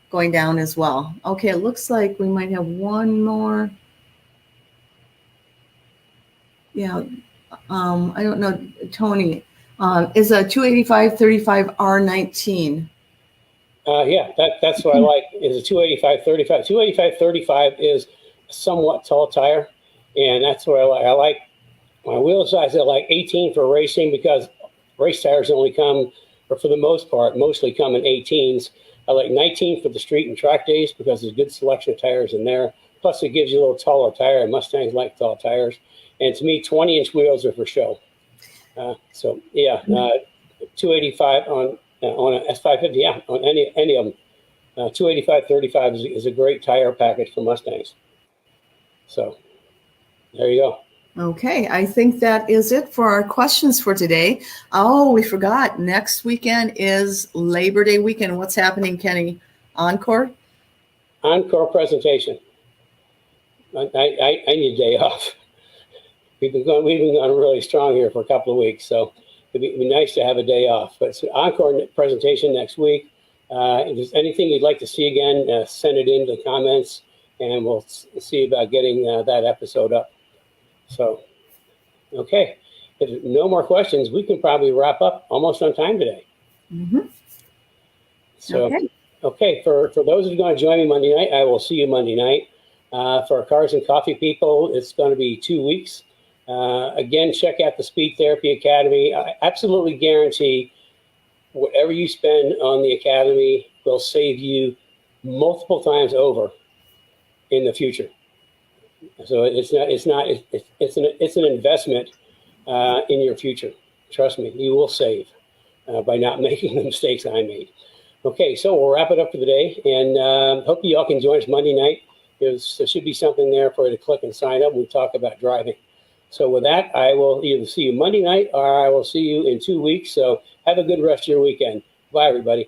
going down as well. Okay, it looks like we might have one more. Yeah, I don't know, Tony. Is a 285/35 R19. Yeah, that's what I like. Is a 285/35. 285/35 is a somewhat tall tire, and that's what I like. I like my wheel size at like 18 for racing because race tires only come, or for the most part, mostly come in 18s. I like 19 for the street and track days because there's a good selection of tires in there. plus it gives you a little taller tire. Mustangs like tall tires. And to me, 20-inch wheels are for show. So yeah, 285 on a S550. Yeah, on any of them. 285 35 is a great tire package for Mustangs. So there you go. Okay, I think that is it for our questions for today. Oh, we forgot. Next weekend is Labor Day weekend. What's happening, Kenny? ENCORE? ENCORE presentation. I need a day off. We've been going really strong here for a couple of weeks, so it'd be nice to have a day off. But so ENCORE presentation next week. If there's anything you'd like to see again, send it in the comments, and we'll see about getting that episode up. So, okay, if there's no more questions, we can probably wrap up almost on time today. Mm-hmm. So, okay, for those who are going to join me Monday night, I will see you Monday night. For our Cars and Coffee people, it's going to be 2 weeks. Again, check out the Speed Therapy Academy. I absolutely guarantee whatever you spend on the Academy will save you multiple times over in the future. So it's an investment in your future. Trust me, you will save by not making the mistakes I made. Okay, so we'll wrap it up for the day, and hope you all can join us Monday night. There should be something there for you to click and sign up. We talk about driving. So with that, I will either see you Monday night or I will see you in 2 weeks. So have a good rest of your weekend. Bye, everybody.